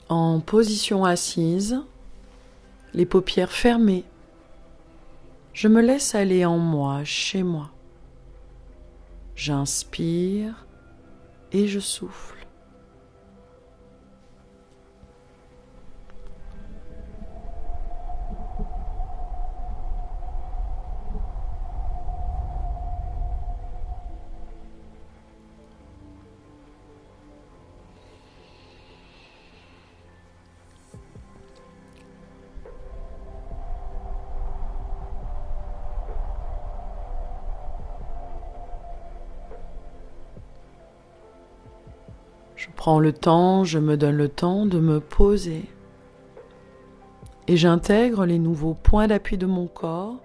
En position assise, les paupières fermées, je me laisse aller en moi, chez moi. J'inspire et je souffle. Je prends le temps, je me donne le temps de me poser. Et j'intègre les nouveaux points d'appui de mon corps.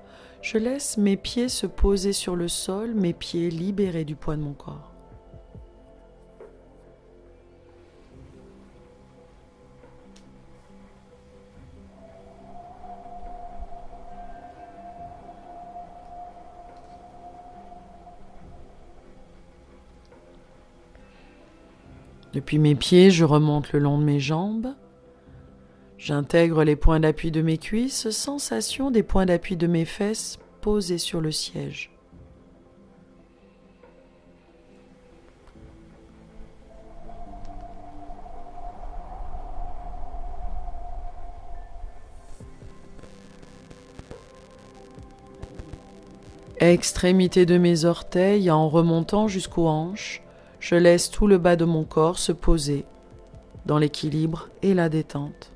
Je laisse mes pieds se poser sur le sol, mes pieds libérés du poids de mon corps. Depuis mes pieds, je remonte le long de mes jambes. J'intègre les points d'appui de mes cuisses, sensation des points d'appui de mes fesses posés sur le siège. Extrémité de mes orteils en remontant jusqu'aux hanches, je laisse tout le bas de mon corps se poser dans l'équilibre et la détente.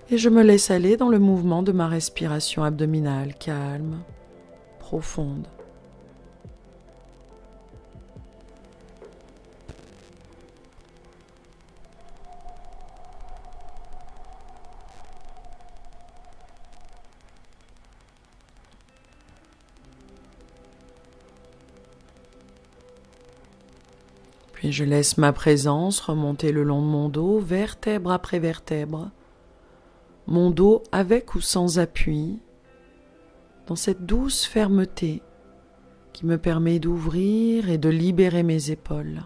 Et je me laisse aller dans le mouvement de ma respiration abdominale calme, profonde. Puis je laisse ma présence remonter le long de mon dos, vertèbre après vertèbre, mon dos avec ou sans appui, dans cette douce fermeté qui me permet d'ouvrir et de libérer mes épaules.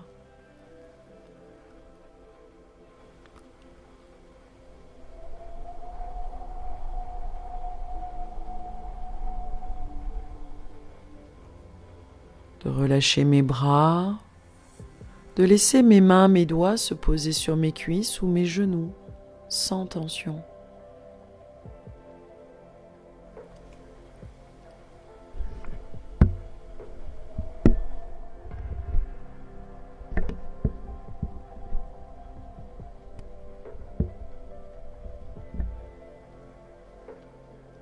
De relâcher mes bras, de laisser mes mains, mes doigts se poser sur mes cuisses ou mes genoux, sans tension.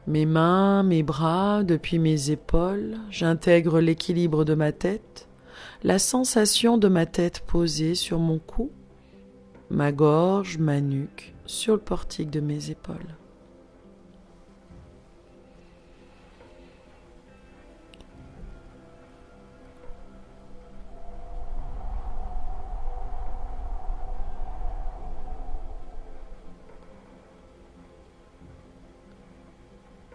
Mes mains, mes bras, depuis mes épaules, j'intègre l'équilibre de ma tête, la sensation de ma tête posée sur mon cou, ma gorge, ma nuque, sur le portique de mes épaules.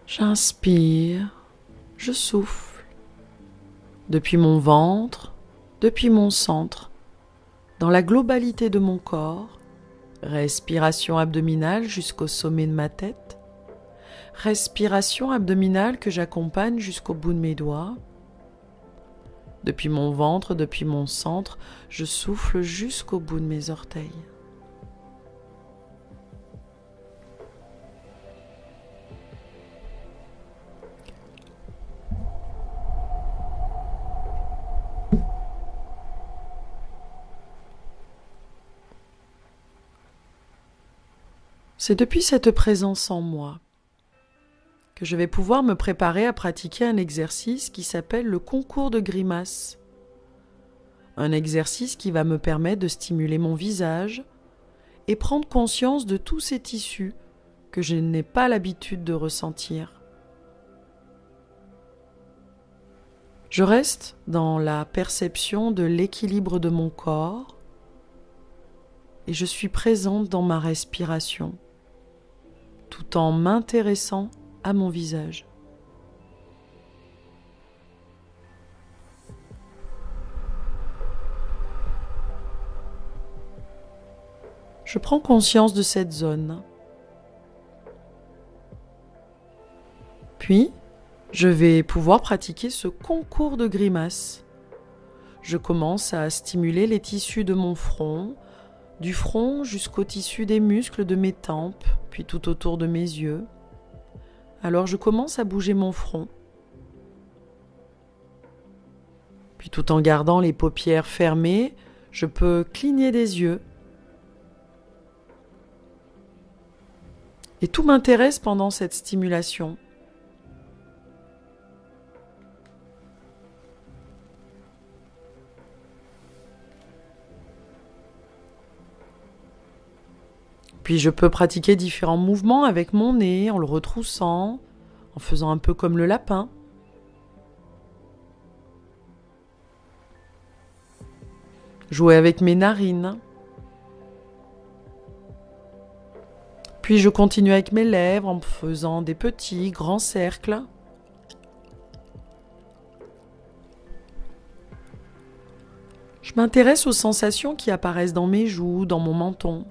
J'inspire, je souffle, depuis mon ventre, depuis mon centre, dans la globalité de mon corps, respiration abdominale jusqu'au sommet de ma tête, respiration abdominale que j'accompagne jusqu'au bout de mes doigts. Depuis mon ventre, depuis mon centre, je souffle jusqu'au bout de mes orteils. C'est depuis cette présence en moi que je vais pouvoir me préparer à pratiquer un exercice qui s'appelle le concours de grimaces. Un exercice qui va me permettre de stimuler mon visage et prendre conscience de tous ces tissus que je n'ai pas l'habitude de ressentir. Je reste dans la perception de l'équilibre de mon corps et je suis présente dans ma respiration, tout en m'intéressant à mon visage. Je prends conscience de cette zone. Puis, je vais pouvoir pratiquer ce concours de grimaces. Je commence à stimuler les tissus de mon front, du front jusqu'au tissu des muscles de mes tempes, puis tout autour de mes yeux. Alors je commence à bouger mon front. Puis tout en gardant les paupières fermées, je peux cligner des yeux. Et tout m'intéresse pendant cette stimulation. Puis je peux pratiquer différents mouvements avec mon nez, en le retroussant, en faisant un peu comme le lapin. Jouer avec mes narines. Puis je continue avec mes lèvres en faisant des petits, grands cercles. Je m'intéresse aux sensations qui apparaissent dans mes joues, dans mon menton.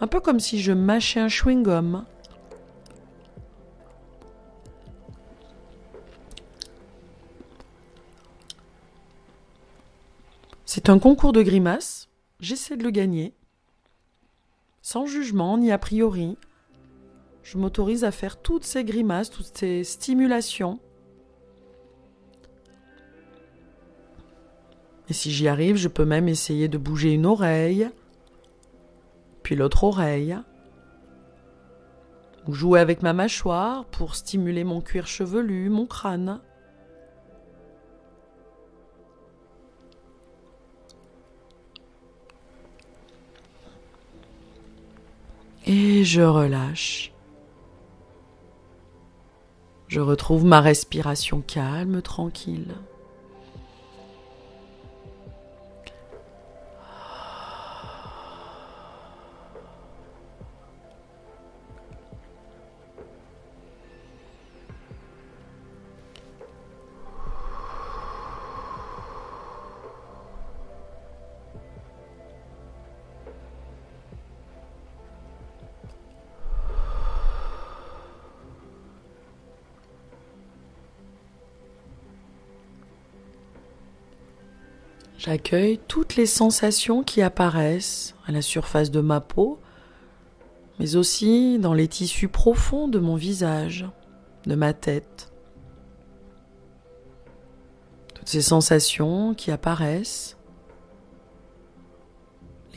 Un peu comme si je mâchais un chewing-gum. C'est un concours de grimaces, j'essaie de le gagner. Sans jugement ni a priori, je m'autorise à faire toutes ces grimaces, toutes ces stimulations. Et si j'y arrive, je peux même essayer de bouger une oreille, puis l'autre oreille, ou jouer avec ma mâchoire pour stimuler mon cuir chevelu, mon crâne. Et je relâche. Je retrouve ma respiration calme, tranquille. J'accueille toutes les sensations qui apparaissent à la surface de ma peau, mais aussi dans les tissus profonds de mon visage, de ma tête. Toutes ces sensations qui apparaissent,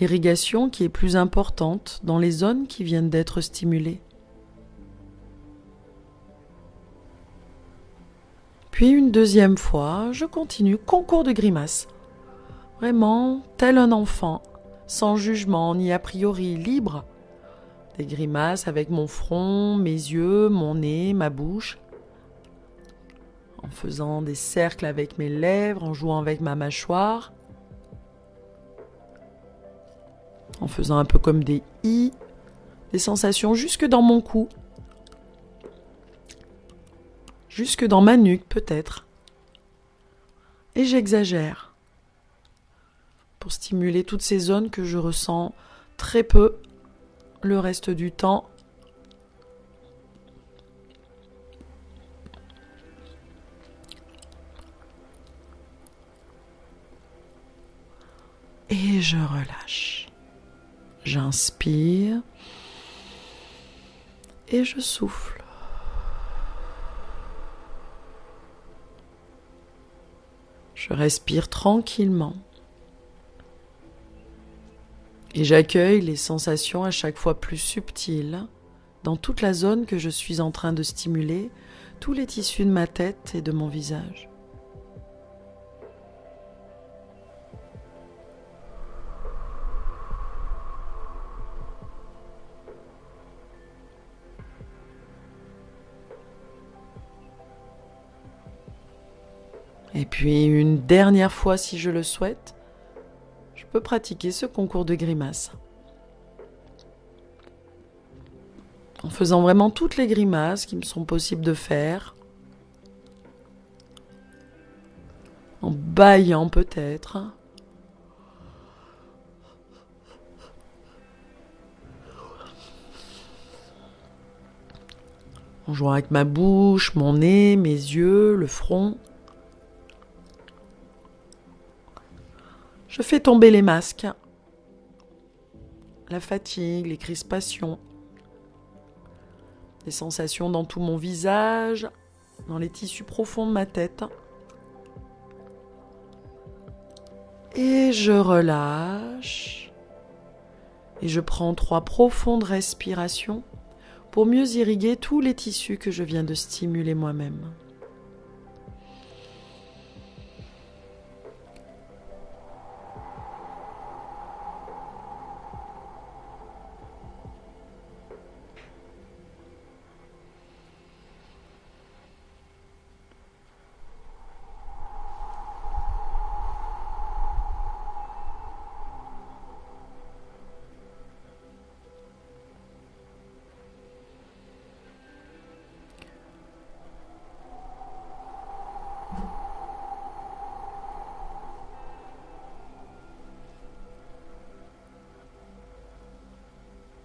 l'irrigation qui est plus importante dans les zones qui viennent d'être stimulées. Puis une deuxième fois, je continue, concours de grimaces. Vraiment, tel un enfant, sans jugement ni a priori, libre. Des grimaces avec mon front, mes yeux, mon nez, ma bouche. En faisant des cercles avec mes lèvres, en jouant avec ma mâchoire. En faisant un peu comme des i, des sensations jusque dans mon cou. Jusque dans ma nuque peut-être. Et j'exagère. Pour stimuler toutes ces zones que je ressens très peu le reste du temps. Et je relâche. J'inspire et je souffle. Je respire tranquillement. Et j'accueille les sensations à chaque fois plus subtiles dans toute la zone que je suis en train de stimuler, tous les tissus de ma tête et de mon visage. Et puis une dernière fois si je le souhaite, je peux pratiquer ce concours de grimaces. En faisant vraiment toutes les grimaces qui me sont possibles de faire. En bâillant peut-être. en jouant avec ma bouche, mon nez, mes yeux, le front. Je fais tomber les masques, la fatigue, les crispations, les sensations dans tout mon visage, dans les tissus profonds de ma tête. Et je relâche. Et je prends 3 profondes respirations pour mieux irriguer tous les tissus que je viens de stimuler moi-même.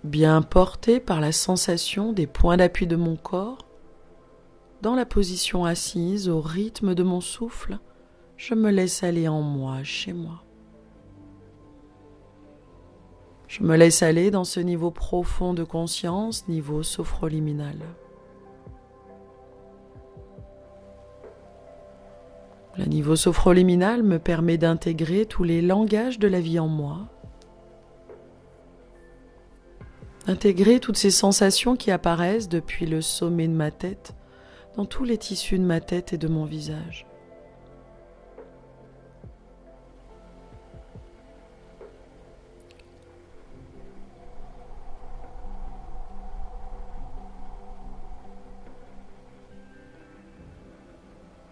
Bien porté par la sensation des points d'appui de mon corps, dans la position assise, au rythme de mon souffle, je me laisse aller en moi, chez moi. Je me laisse aller dans ce niveau profond de conscience, niveau sophroliminal. Le niveau sophroliminal me permet d'intégrer tous les langages de la vie en moi, d'intégrer toutes ces sensations qui apparaissent depuis le sommet de ma tête, dans tous les tissus de ma tête et de mon visage.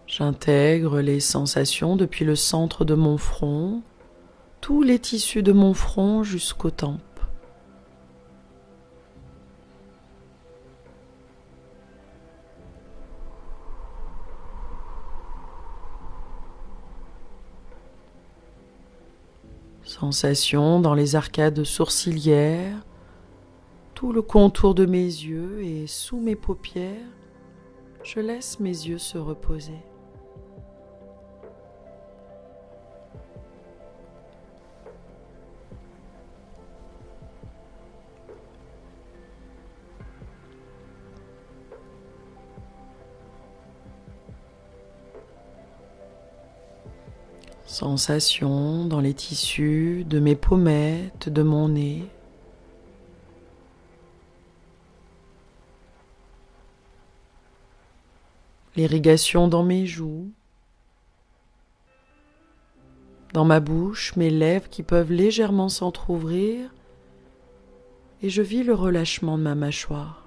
J'intègre les sensations depuis le centre de mon front, tous les tissus de mon front jusqu'aux tempes. Sensations dans les arcades sourcilières, tout le contour de mes yeux et sous mes paupières, je laisse mes yeux se reposer. Sensations dans les tissus de mes pommettes, de mon nez. L'irrigation dans mes joues, dans ma bouche, mes lèvres qui peuvent légèrement s'entrouvrir et je vis le relâchement de ma mâchoire.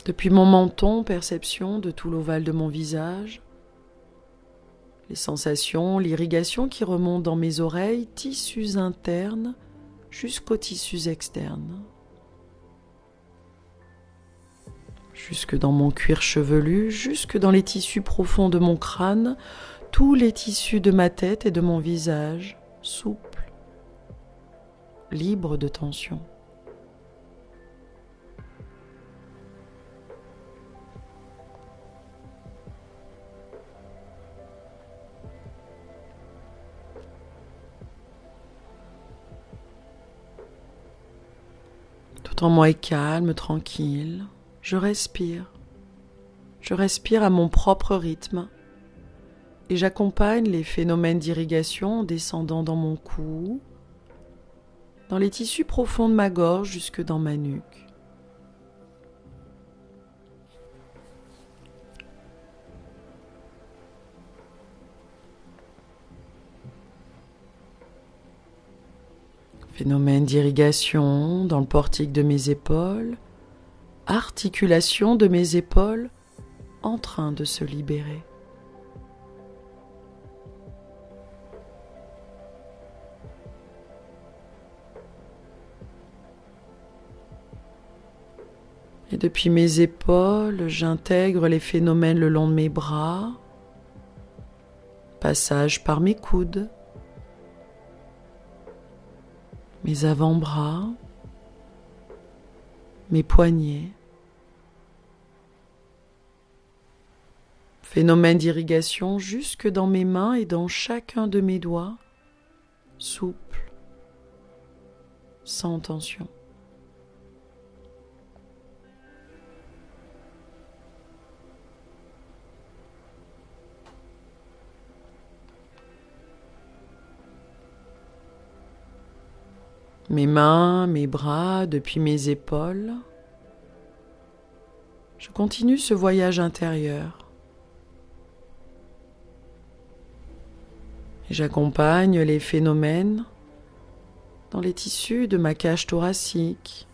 Depuis mon menton, perception de tout l'ovale de mon visage, les sensations, l'irrigation qui remonte dans mes oreilles, tissus internes jusqu'aux tissus externes. Jusque dans mon cuir chevelu, jusque dans les tissus profonds de mon crâne, tous les tissus de ma tête et de mon visage, souples, libres de tension. Tout en moi est calme, tranquille, je respire. Je respire à mon propre rythme et j'accompagne les phénomènes d'irrigation en descendant dans mon cou, dans les tissus profonds de ma gorge jusque dans ma nuque. Phénomène d'irrigation dans le portique de mes épaules, articulation de mes épaules en train de se libérer. Et depuis mes épaules, j'intègre les phénomènes le long de mes bras, Passage par mes coudes, mes avant-bras, mes poignets. Phénomène d'irrigation jusque dans mes mains et dans chacun de mes doigts, souple, sans tension. Mes mains, mes bras, depuis mes épaules. Je continue ce voyage intérieur. Et j'accompagne les phénomènes dans les tissus de ma cage thoracique,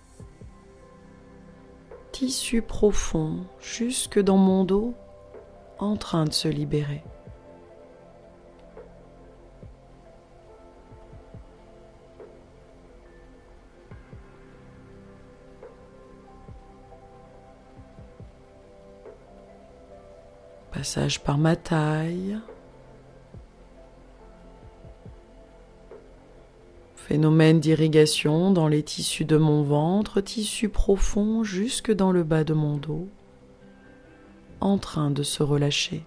tissu profond jusque dans mon dos, en train de se libérer. Passage par ma taille. Phénomène d'irrigation dans les tissus de mon ventre, tissu profond jusque dans le bas de mon dos, en train de se relâcher.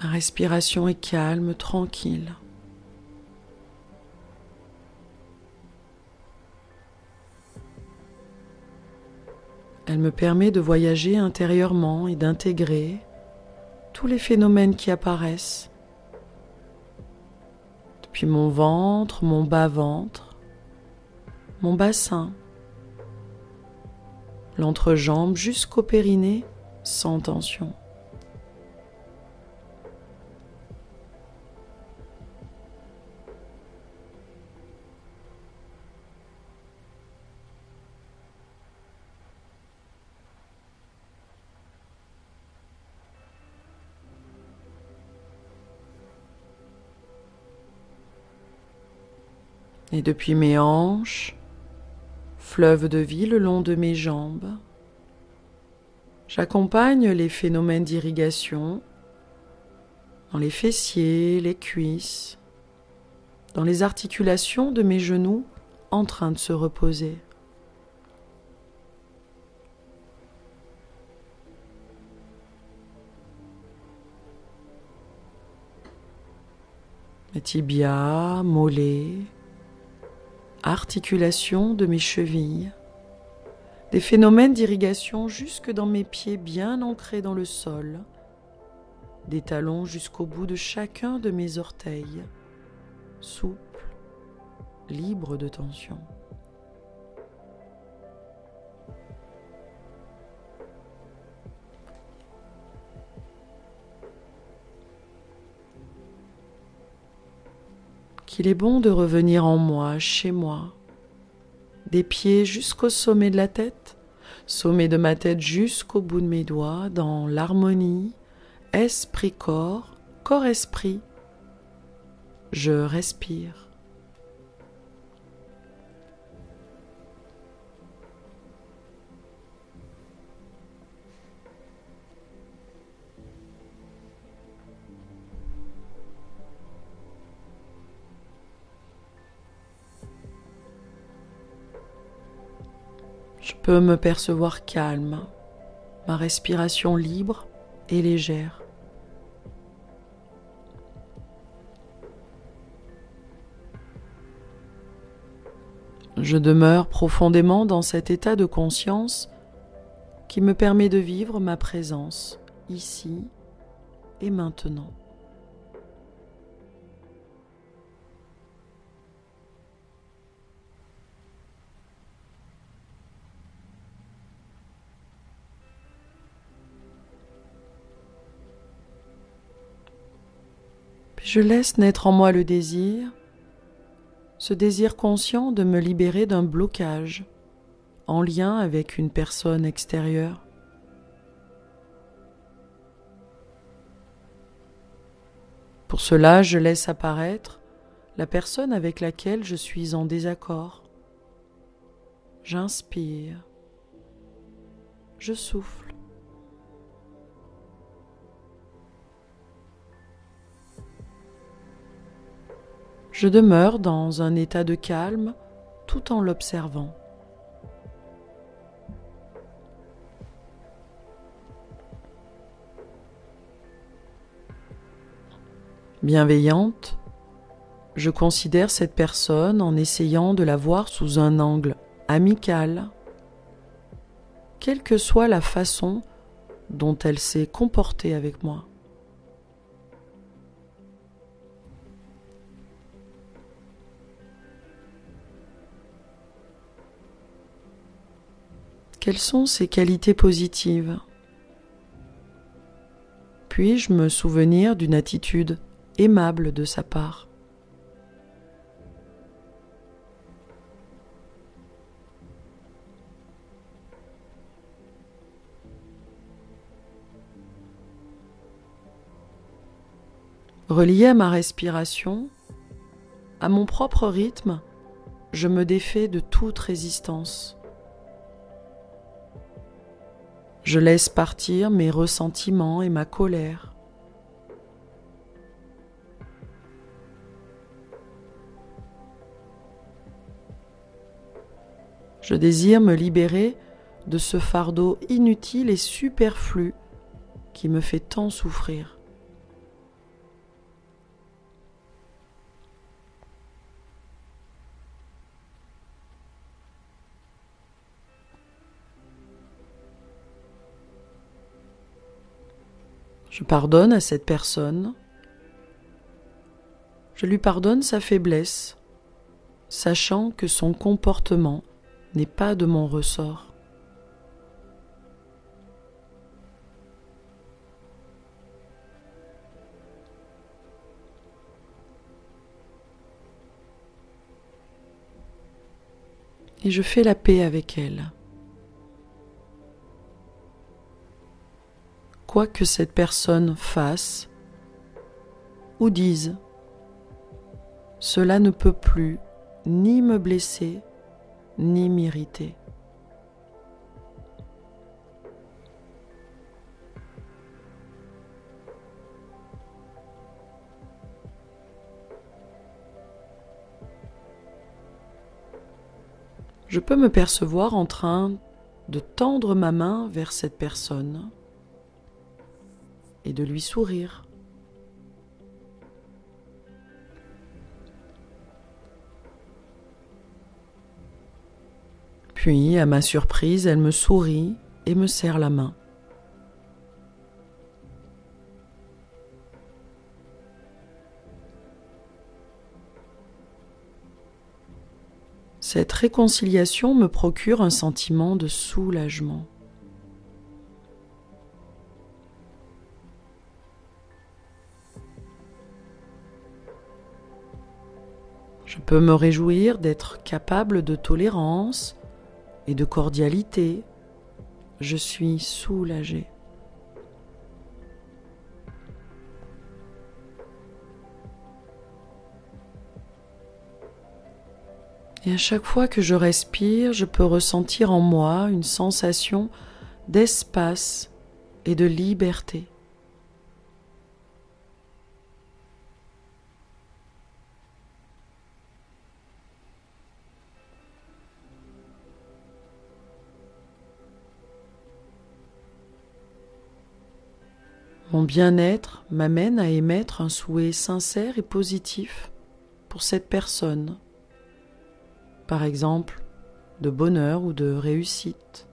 Ma respiration est calme, tranquille. Elle me permet de voyager intérieurement et d'intégrer tous les phénomènes qui apparaissent. Depuis mon ventre, mon bas-ventre, mon bassin, l'entrejambe jusqu'au périnée sans tension. Et depuis mes hanches, fleuve de vie le long de mes jambes, j'accompagne les phénomènes d'irrigation dans les fessiers, les cuisses, dans les articulations de mes genoux en train de se reposer. Mes tibias, mollets, articulation de mes chevilles, des phénomènes d'irrigation jusque dans mes pieds bien ancrés dans le sol, des talons jusqu'au bout de chacun de mes orteils, souples, libres de tension. Qu'il est bon de revenir en moi, chez moi, des pieds jusqu'au sommet de la tête, sommet de ma tête jusqu'au bout de mes doigts, dans l'harmonie, esprit-corps, corps-esprit. Je respire. Je peux me percevoir calme, ma respiration libre et légère. Je demeure profondément dans cet état de conscience qui me permet de vivre ma présence ici et maintenant. Puis je laisse naître en moi le désir, ce désir conscient de me libérer d'un blocage en lien avec une personne extérieure. Pour cela, je laisse apparaître la personne avec laquelle je suis en désaccord. J'inspire, je souffle. Je demeure dans un état de calme tout en l'observant. Bienveillante, je considère cette personne en essayant de la voir sous un angle amical, quelle que soit la façon dont elle s'est comportée avec moi. Quelles sont ses qualités positives? Puis-je me souvenir d'une attitude aimable de sa part? Relié à ma respiration, à mon propre rythme, je me défais de toute résistance. Je laisse partir mes ressentiments et ma colère. Je désire me libérer de ce fardeau inutile et superflu qui me fait tant souffrir. Je pardonne à cette personne. Je lui pardonne sa faiblesse, sachant que son comportement n'est pas de mon ressort. Et je fais la paix avec elle. Quoi que cette personne fasse ou dise, cela ne peut plus ni me blesser, ni m'irriter. Je peux me percevoir en train de tendre ma main vers cette personne et de lui sourire. Puis, à ma surprise, elle me sourit et me serre la main. Cette réconciliation me procure un sentiment de soulagement. Je peux me réjouir d'être capable de tolérance et de cordialité. Je suis soulagée. Et à chaque fois que je respire, je peux ressentir en moi une sensation d'espace et de liberté. Mon bien-être m'amène à émettre un souhait sincère et positif pour cette personne. Par exemple, de bonheur ou de réussite.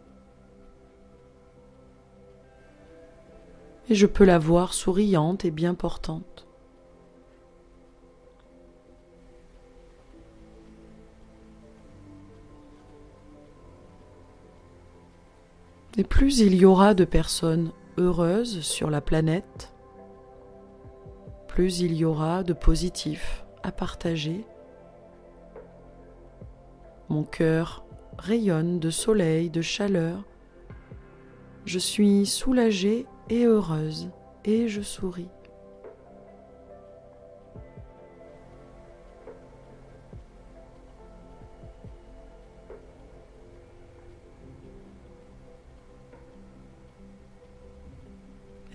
Et je peux la voir souriante et bien portante. Et plus il y aura de personnes heureuses sur la planète, plus il y aura de positif à partager. Mon cœur rayonne de soleil, de chaleur. Je suis soulagée et heureuse et je souris.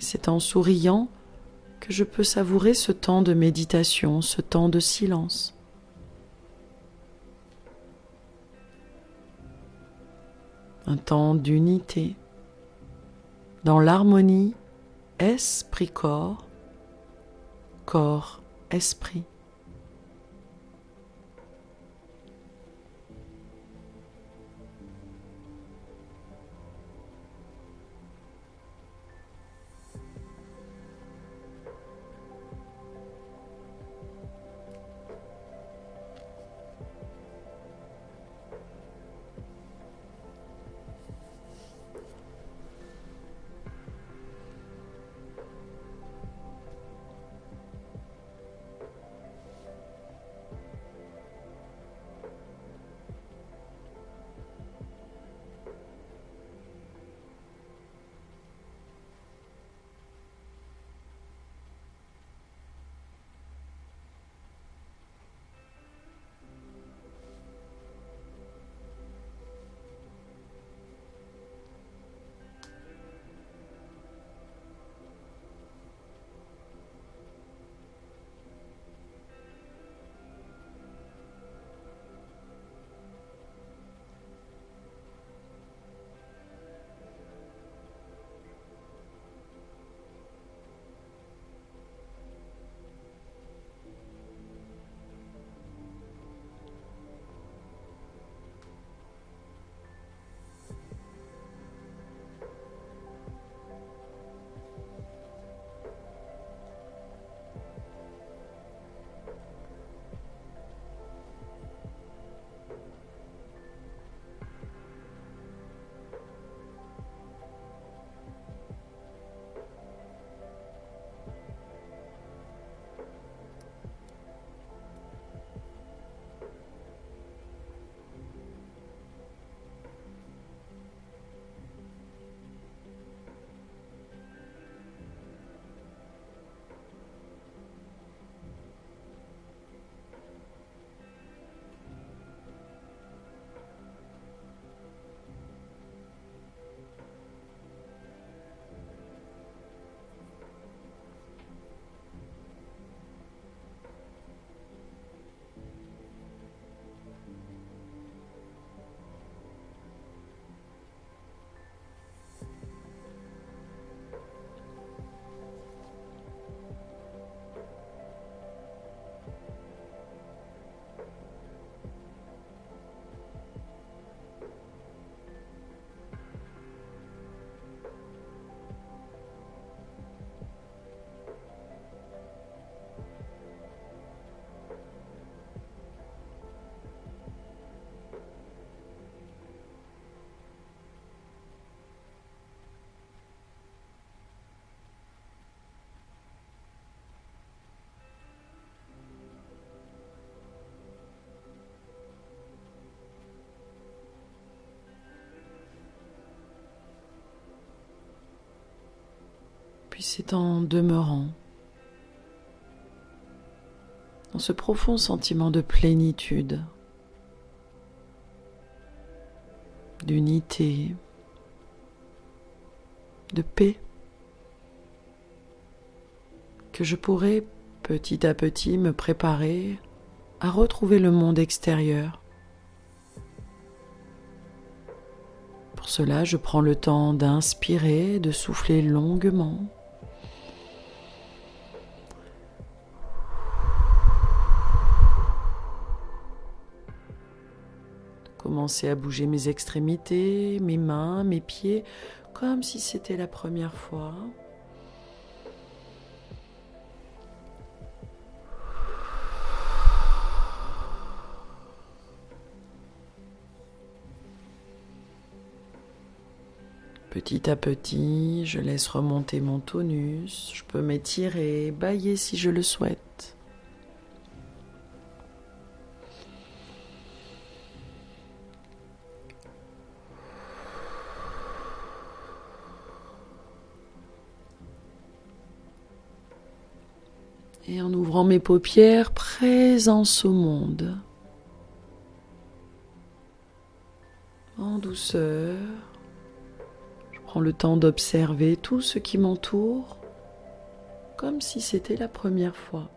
C'est en souriant que je peux savourer ce temps de méditation, ce temps de silence. Un temps d'unité, dans l'harmonie esprit-corps, corps-esprit. Puis c'est en demeurant dans ce profond sentiment de plénitude, d'unité, de paix, que je pourrai petit à petit me préparer à retrouver le monde extérieur. Pour cela, je prends le temps d'inspirer, de souffler longuement. Commencer à bouger mes extrémités, mes mains, mes pieds, comme si c'était la première fois. Petit à petit, je laisse remonter mon tonus. Je peux m'étirer, bâiller si je le souhaite. Et en ouvrant mes paupières, présence au monde. En douceur, je Prends le temps d'observer tout ce qui m'entoure comme si c'était la première fois.